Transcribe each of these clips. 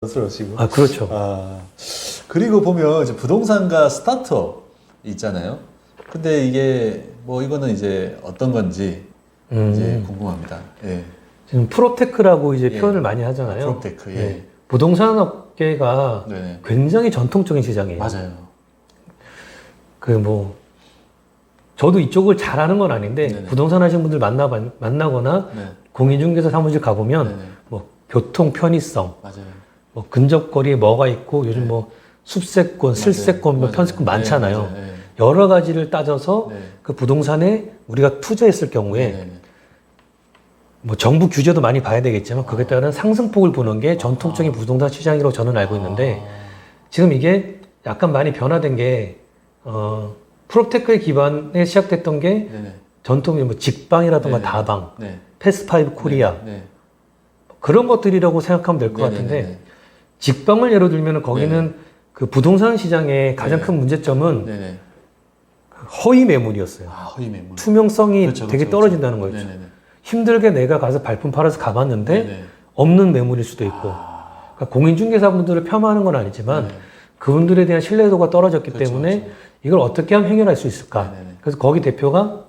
스러우시고. 아, 그렇죠. 그리고 보면 이제 부동산과 스타트업 있잖아요. 근데 이게 뭐 이거는 이제 어떤 건지 이제 궁금합니다. 예. 지금 프로테크라고 이제 예. 표현을 많이 하잖아요. 프로테크, 예. 네. 부동산 업계가 네네. 굉장히 전통적인 시장이에요. 맞아요. 저도 이쪽을 잘하는 건 아닌데, 네네. 부동산 하시는 분들 만나거나, 네. 공인중개사 사무실 가보면, 네네. 뭐, 교통 편의성, 맞아요. 뭐, 근접거리에 뭐가 있고, 요즘 뭐, 습세권, 실세권, 뭐, 맞아요. 편세권 많잖아요. 네, 맞아요. 여러 가지를 따져서 네. 그 부동산에 우리가 투자했을 경우에, 네네. 뭐 정부 규제도 많이 봐야 되겠지만 그에 따른 상승폭을 보는 게 전통적인 부동산 시장이라고 저는 알고 있는데 지금 이게 약간 많이 변화된 게 프로테크의 기반에 시작됐던 게 네네. 전통적인 뭐 직방이라든가 네네. 다방, 네. 패스파이브 코리아 네. 그런 것들이라고 생각하면 될 것 같은데 네네네. 직방을 예로 들면 거기는 그 부동산 시장의 가장 네네. 큰 문제점은 네네. 허위 매물이었어요. 허위 매물. 투명성이 그렇죠, 되게 그렇죠, 떨어진다는 그렇죠. 거였죠. 네네네. 힘들게 내가 가서 발품 팔아서 가봤는데 네네. 없는 매물일 수도 있고 그러니까 공인중개사분들을 폄하하는 건 아니지만 네네. 그분들에 대한 신뢰도가 떨어졌기 그렇죠, 때문에 그렇죠. 이걸 어떻게 하면 해결할 수 있을까. 네네네. 그래서 거기 대표가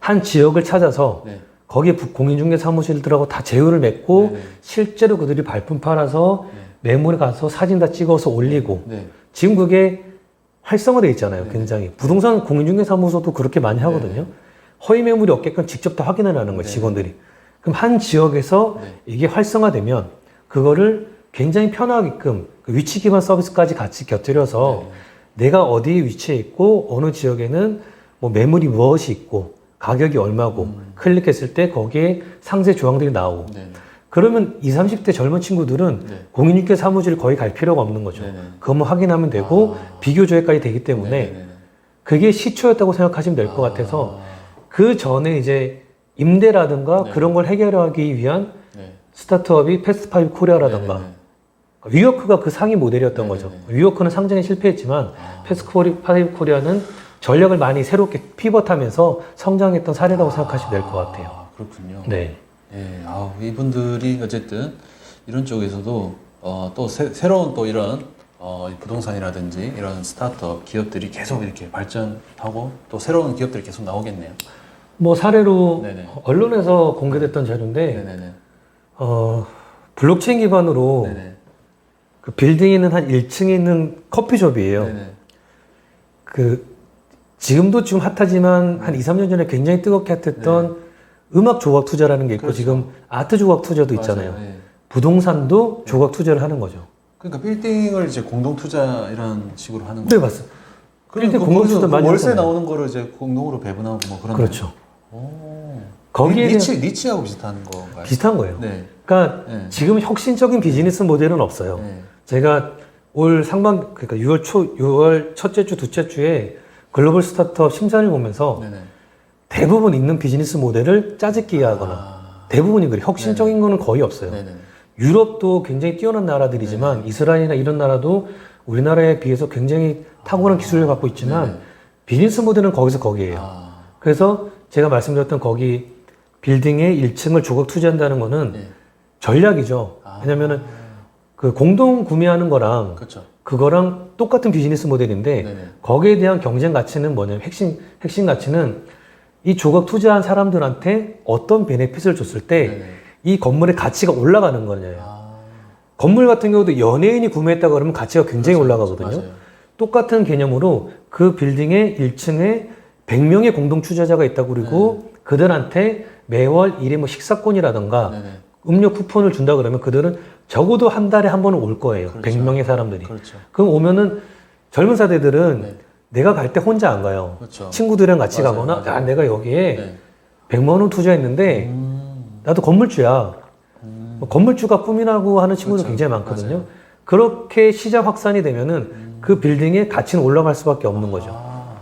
한 지역을 찾아서 네. 거기에 공인중개 사무실들하고 다 제휴를 맺고 네네. 실제로 그들이 발품 팔아서 매물에 가서 사진 다 찍어서 올리고 네. 지금 그게 활성화되어 있잖아요. 네네. 굉장히 부동산 공인중개 사무소도 그렇게 많이 하거든요. 네네. 허위 매물이 없게끔 직접 다 확인을 하는 거예요. 네네. 직원들이. 그럼 한 지역에서 네. 이게 활성화되면 그거를 굉장히 편하게끔 그 위치 기반 서비스까지 같이 곁들여서 내가 어디에 위치해 있고 어느 지역에는 뭐 매물이 무엇이 있고 가격이 얼마고 클릭했을 때 거기에 상세 조항들이 나오고 네네. 그러면 20, 30대 젊은 친구들은 네. 공인중개 사무실 거의 갈 필요가 없는 거죠. 네네. 그것만 확인하면 되고 비교 조회까지 되기 때문에 네네네. 그게 시초였다고 생각하시면 될 것 같아서 그 전에 이제 임대라든가 네. 그런 걸 해결하기 위한 네. 스타트업이 패스트파이브 코리아라든가 네네네. 위워크가 그 상위 모델이었던 거죠. 네네네. 위워크는 상장에 실패했지만 패스트파이브 코리아는 전략을 많이 새롭게 피벗하면서 성장했던 사례라고 생각하시면 될 것 같아요. 그렇군요. 네. 예, 이분들이 어쨌든 이런 쪽에서도 또 새로운 또 이런 이 부동산이라든지 이런 스타트업 기업들이 계속 이렇게 발전하고 또 새로운 기업들이 계속 나오겠네요. 뭐 사례로 네네. 언론에서 공개됐던 자료인데 네네네. 블록체인 기반으로 네네. 그 빌딩에 있는 한 1층에 있는 커피숍이에요. 네네. 지금도 지금 핫하지만 한 2, 3년 전에 굉장히 뜨겁게 핫했던 음악 조각 투자라는 게 있고 그렇죠. 지금 아트 조각 투자도 있잖아요. 맞아요. 예. 부동산도 조각 투자를 하는 거죠. 그러니까 빌딩을 이제 공동 투자 이런 식으로 하는 네, 거예요. 맞습니다. 그럼 빌딩 공동 투자 많이 월세 하잖아요. 나오는 거를 이제 공동으로 배분하고 뭐 그런 그렇죠. 오. 거기에 니치하고 비슷한 건가요? 비슷한 거예요. 네. 그러니까 네. 지금 혁신적인 비즈니스 모델은 없어요. 네. 제가 올 그러니까 6월 첫째 주, 둘째 주에 글로벌 스타트업 심사를 보면서 네네. 대부분 있는 비즈니스 모델을 짜집기 하거나 대부분이 그래요. 혁신적인 거는 거의 없어요. 네네. 유럽도 굉장히 뛰어난 나라들이지만 이스라엘이나 이런 나라도 우리나라에 비해서 굉장히 탁월한 기술을 갖고 있지만 네네. 비즈니스 모델은 거기서 거기에요. 그래서 제가 말씀드렸던 거기 빌딩에 1층을 조각 투자한다는 거는 네. 전략이죠. 왜냐면은 그 공동 구매하는 거랑 그렇죠. 그거랑 똑같은 비즈니스 모델인데 네네. 거기에 대한 경쟁 가치는 뭐냐면 핵심 가치는 이 조각 투자한 사람들한테 어떤 베네핏을 줬을 때 네네. 이 건물의 가치가 올라가는 거냐예요. 건물 같은 경우도 연예인이 구매했다 그러면 가치가 굉장히 올라가거든요. 맞아요. 똑같은 개념으로 그 빌딩의 1층에 100명의 공동 투자자가 있다고 그리고 그들한테 매월 1회 뭐 식사권이라든가 네네. 음료 쿠폰을 준다 그러면 그들은 적어도 한 달에 한 번은 올 거예요. 그렇죠. 100명의 사람들이. 그렇죠. 그럼 오면은 젊은 세대들은 네. 내가 갈 때 혼자 안 가요. 그렇죠. 친구들이랑 같이 맞아요, 가거나 맞아요. 야, 내가 여기에 네. 100만 원 투자했는데 나도 건물주야. 뭐 건물주가 꿈이라고 하는 친구들 그렇죠. 굉장히 많거든요. 맞아요. 그렇게 시장 확산이 되면은 그 빌딩의 가치는 올라갈 수밖에 없는 거죠.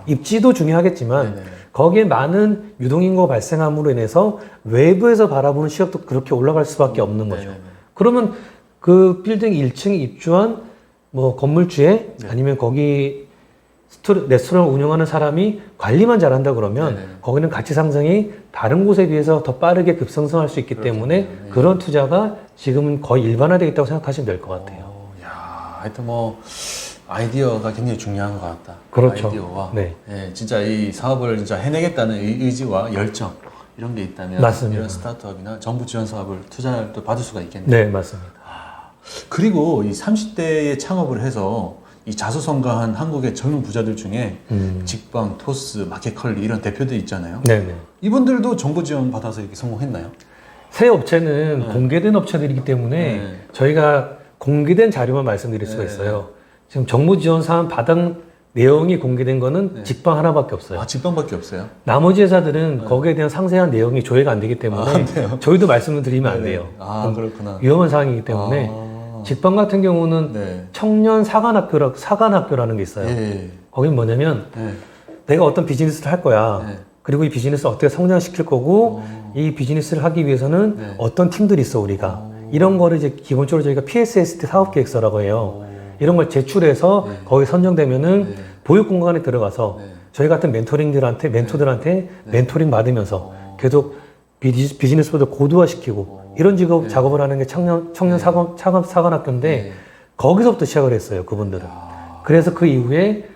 입지도 중요하겠지만 네네. 거기에 많은 유동인구가 발생함으로 인해서 외부에서 바라보는 시각도 그렇게 올라갈 수밖에 없는 거죠. 네네. 그러면 그 빌딩 1층에 입주한 뭐 건물주에 아니면 거기 레스토랑을 운영하는 사람이 관리만 잘한다 그러면 네네. 거기는 가치 상승이 다른 곳에 비해서 더 빠르게 급상승할 수 있기 때문에 네. 그런 투자가 지금은 거의 일반화되어 있다고 생각하시면 될 것 같아요. 야, 하여튼 뭐 아이디어가 굉장히 중요한 것 같다. 그렇죠. 아이디어와 네. 예, 진짜 이 사업을 진짜 해내겠다는 의지와 열정 이런 게 있다면 맞습니다. 이런 스타트업이나 정부 지원 사업을 투자를 또 받을 수가 있겠네요. 네, 맞습니다. 그리고 이 30대에 창업을 해서 이 자수성가한 한국의 젊은 부자들 중에 직방, 토스, 마켓컬리 이런 대표들 있잖아요. 네네. 이분들도 정부 지원 받아서 이렇게 성공했나요? 새 업체는 공개된 업체들이기 때문에 네. 저희가 공개된 자료만 말씀드릴 수가 네. 있어요. 지금 정부 지원 사안 받은 내용이 공개된 거는 네. 직방 하나밖에 없어요. 아, 직방밖에 없어요? 나머지 회사들은 거기에 대한 상세한 내용이 조회가 안 되기 때문에 안 돼요? 저희도 말씀을 드리면 안 네네. 돼요. 아, 그렇구나. 위험한 사항이기 때문에 아. 직방 같은 경우는 네. 청년 사관학교라는 게 있어요. 예. 거긴 뭐냐면 네. 내가 어떤 비즈니스를 할 거야. 네. 그리고 이 비즈니스를 어떻게 성장시킬 거고 이 비즈니스를 하기 위해서는 네. 어떤 팀들이 있어 우리가 이런 거를 이제 기본적으로 저희가 PSST 사업계획서라고 해요. 이런 걸 제출해서 네. 거기 선정되면은 네. 보육 공간에 들어가서 네. 저희 같은 멘토들한테 멘토링 받으면서 계속 비즈니스보다 고도화시키고 이런 직업 작업을 하는 게 청년 사관학교인데 네. 거기서부터 시작을 했어요 그분들은. 아. 그래서 그 이후에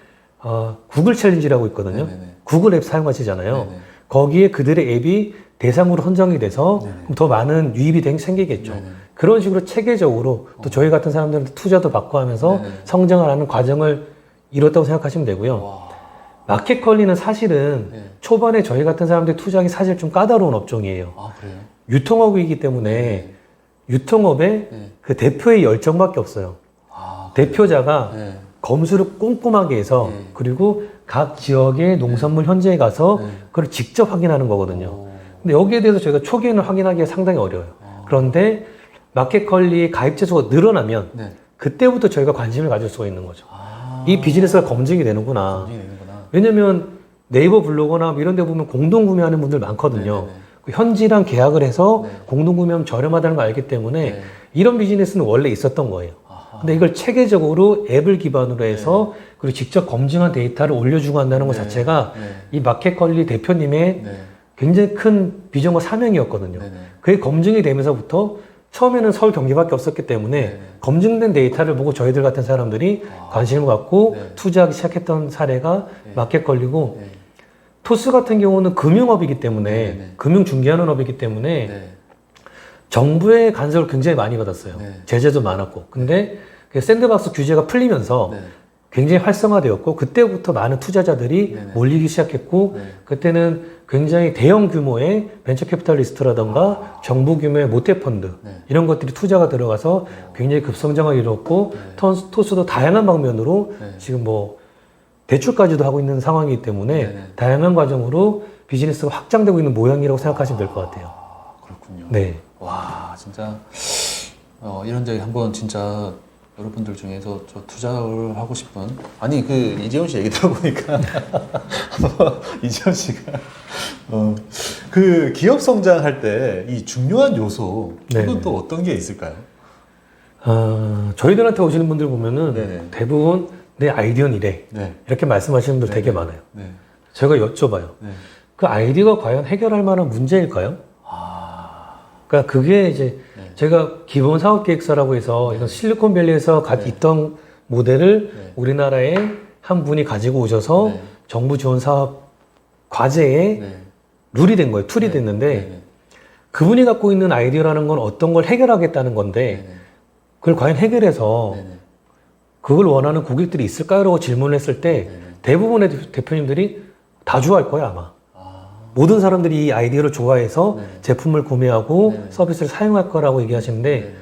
구글 챌린지라고 있거든요. 네네네. 구글 앱 사용하시잖아요. 네네. 거기에 그들의 앱이 대상으로 선정이 돼서 네네. 더 많은 유입이 생기겠죠. 네네. 그런 식으로 체계적으로 또 저희 같은 사람들한테 투자도 받고 하면서 네네. 성장을 하는 과정을 이뤘다고 생각하시면 되고요. 와. 마켓컬리는 사실은 네. 초반에 저희 같은 사람들이 투자하기 사실 좀 까다로운 업종이에요. 아, 그래요? 유통업이기 때문에 네. 유통업에 네. 그 대표의 열정밖에 없어요. 아, 대표자가 네. 검수를 꼼꼼하게 해서 네. 그리고 각 지역의 농산물 현지에 가서 네. 그걸 직접 확인하는 거거든요. 오. 근데 여기에 대해서 저희가 초기에는 확인하기가 상당히 어려워요. 그런데 마켓컬리 가입자 수가 늘어나면 네. 그때부터 저희가 관심을 가질 수가 있는 거죠. 아. 이 비즈니스가 검증이 되는구나. 검증이 되는구나. 왜냐면 네이버 블로거나 뭐 이런 데 보면 공동 구매하는 분들 많거든요. 네네네. 그 현지랑 계약을 해서 네. 공동 구매하면 저렴하다는 걸 알기 때문에 네. 이런 비즈니스는 원래 있었던 거예요. 아하. 근데 이걸 체계적으로 앱을 기반으로 해서 그리고 직접 검증한 데이터를 올려주고 한다는 것 네. 자체가 네. 이 마켓컬리 대표님의 네. 굉장히 큰 비전과 사명이었거든요. 네네. 그게 검증이 되면서부터 처음에는 서울 경기밖에 없었기 때문에 네네. 검증된 데이터를 보고 저희들 같은 사람들이 관심을 갖고 네. 투자하기 시작했던 사례가 네. 마켓컬리고 네. 토스 같은 경우는 금융업이기 때문에 네네. 금융 중개하는 업이기 때문에 네. 정부의 간섭을 굉장히 많이 받았어요. 네. 제재도 많았고. 근데 그 샌드박스 규제가 풀리면서 네. 굉장히 활성화되었고 그때부터 많은 투자자들이 네네. 몰리기 시작했고 네. 그때는 굉장히 대형 규모의 벤처 캐피탈리스트라던가 정부 규모의 모태펀드 네. 이런 것들이 투자가 들어가서 굉장히 급성장을 이뤘고 네. 토스도 다양한 방면으로 네. 지금 뭐 대출까지도 하고 있는 상황이기 때문에 네네. 다양한 과정으로 비즈니스가 확장되고 있는 모양이라고 생각하시면 될 것 같아요. 아, 그렇군요. 네. 와, 진짜 이런 적이 한번 진짜 여러분들 중에서 저 투자를 하고 싶은 아니 그 이재훈 씨 얘기 들어보니까 이재훈 씨가 그 기업 성장할 때 이 중요한 요소 네네. 이건 또 어떤 게 있을까요? 저희들한테 오시는 분들 보면은 네네. 대부분 내 아이디어는 이래. 네. 이렇게 말씀하시는 분들 되게 많아요. 네. 제가 여쭤봐요. 네. 그 아이디어가 과연 해결할 만한 문제일까요? 아. 그러니까 그게 이제 네. 제가 기본 사업 계획서라고 해서 이건 실리콘밸리에서 네. 있던 모델을 네. 우리나라에 한 분이 가지고 오셔서 네. 정부 지원 사업 과제에 네. 룰이 된 거예요. 툴이 네. 됐는데 네. 그분이 갖고 있는 아이디어라는 건 어떤 걸 해결하겠다는 건데 네. 그걸 과연 해결해서 네. 그걸 원하는 고객들이 있을까요? 라고 질문을 했을 때 네. 대부분의 대표님들이 다 좋아할 거예요 아마. 아. 모든 사람들이 이 아이디어를 좋아해서 네. 제품을 구매하고 네. 서비스를 사용할 거라고 얘기하시는데 네.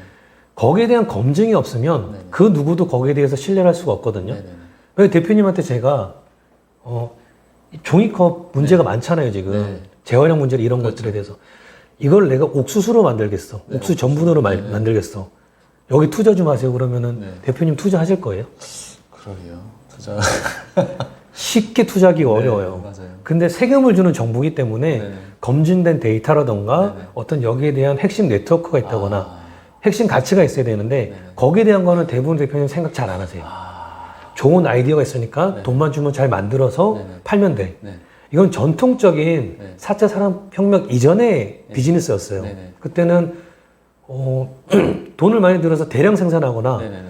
거기에 대한 검증이 없으면 네. 그 누구도 거기에 대해서 신뢰를 할 수가 없거든요. 네. 왜 대표님한테 제가 이 종이컵 문제가 많잖아요 지금. 네. 재활용 문제 이런 그렇죠. 것들에 대해서 이걸 내가 옥수수로 만들겠어. 네, 옥수수 전분으로 네. 만들겠어. 여기 투자 좀 하세요. 그러면은 네. 대표님 투자하실 거예요? 그러게요. 투자. 쉽게 투자하기가 어려워요. 맞아요. 근데 세금을 주는 정부이기 때문에 네. 검증된 데이터라던가 네네. 어떤 여기에 대한 핵심 네트워크가 있다거나 아. 핵심 가치가 있어야 되는데 네네. 거기에 대한 거는 대부분 대표님 생각 잘 안 하세요. 아. 좋은 아이디어가 있으니까 네. 돈만 주면 잘 만들어서 네네. 팔면 돼. 네. 이건 전통적인 네. 4차 산업혁명 이전의 네. 비즈니스였어요. 네네. 그때는 돈을 많이 들어서 대량 생산하거나 네네네.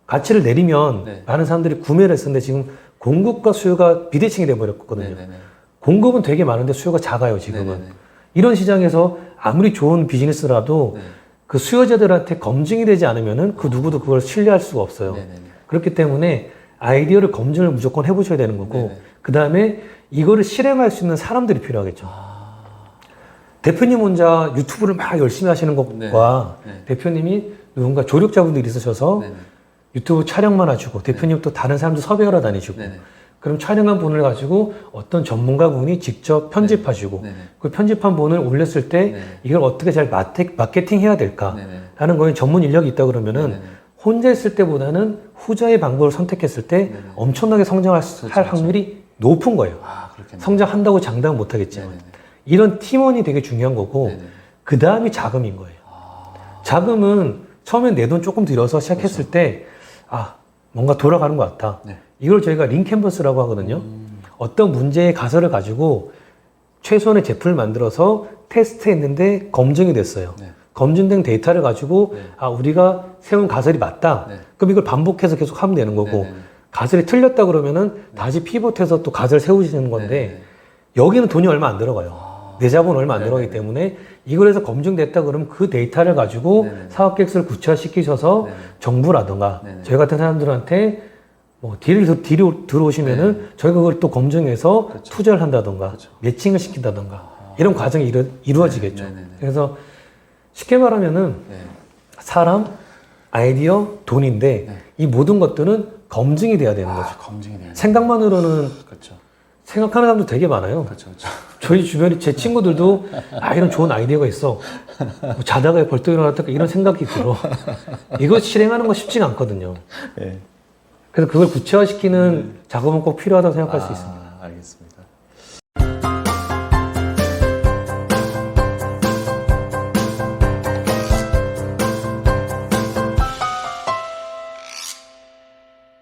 가치를 내리면 네. 많은 사람들이 구매를 했었는데 지금 공급과 수요가 비대칭이 돼버렸거든요. 네네네. 공급은 되게 많은데 수요가 작아요, 지금은. 네네네. 이런 시장에서 아무리 좋은 비즈니스라도 네. 그 수요자들한테 검증이 되지 않으면은 그 누구도 그걸 신뢰할 수가 없어요. 네네네. 그렇기 때문에 아이디어를 검증을 무조건 해보셔야 되는 거고, 네네. 그 다음에 이거를 실행할 수 있는 사람들이 필요하겠죠. 아. 대표님 혼자 유튜브를 막 열심히 하시는 것과 네. 네. 대표님이 누군가 조력자분들이 있으셔서 네네. 유튜브 촬영만 하시고 대표님 또 다른 사람들 섭외하러 다니시고 네네. 그럼 촬영한 분을 가지고 어떤 전문가분이 직접 편집하시고 네네. 그 편집한 분을 올렸을 때 네네. 이걸 어떻게 잘 마케팅 해야 될까 네네. 라는 거에 전문 인력이 있다 그러면은 네네. 혼자 있을 때보다는 후자의 방법을 선택했을 때 네네. 엄청나게 성장할 그렇죠, 할 확률이 높은 거예요. 아, 그렇겠네요. 성장한다고 장담 못 하겠지만 네네네. 이런 팀원이 되게 중요한 거고 네네. 그 다음이 자금인 거예요. 아. 자금은 처음에 내 돈 조금 들여서 시작했을 때 아, 뭔가 돌아가는 것 같다. 네. 이걸 저희가 링캔버스라고 하거든요. 어떤 문제의 가설을 가지고 최소한의 제품을 만들어서 테스트했는데 검증이 됐어요. 네. 검증된 데이터를 가지고 네. 아, 우리가 세운 가설이 맞다. 네. 그럼 이걸 반복해서 계속 하면 되는 거고 네네네. 가설이 틀렸다 그러면은 다시 피벗해서 또 가설 세우시는 건데 네네네. 여기는 돈이 얼마 안 들어가요. 아. 내 자본 얼마 안 네네네. 들어가기 때문에 이걸 해서 검증됐다 그러면 그 데이터를 가지고 네네네. 사업 계획서를 구체화시키셔서 네네. 정부라든가 네네. 저희 같은 사람들한테 뭐 딜을 들어오시면은 저희가 그걸 또 검증해서 그렇죠. 투자를 한다든가 그렇죠. 매칭을 시킨다든가 이런 과정이 이루어지겠죠. 네네네. 그래서 쉽게 말하면은 네. 사람, 아이디어, 돈인데 네. 이 모든 것들은 검증이 돼야 되는 거죠. 아, 검증이 돼요. 생각만으로는 그렇죠. 생각하는 사람도 되게 많아요. 그렇죠. 그렇죠. 저희 주변에 제 친구들도 아 이런 좋은 아이디어가 있어 뭐 자다가 벌떡 일어났다 이런 생각이 들어 이거 실행하는 거 쉽지가 않거든요. 네. 그래서 그걸 구체화시키는 작업은 꼭 필요하다고 생각할 수 있습니다. 알겠습니다.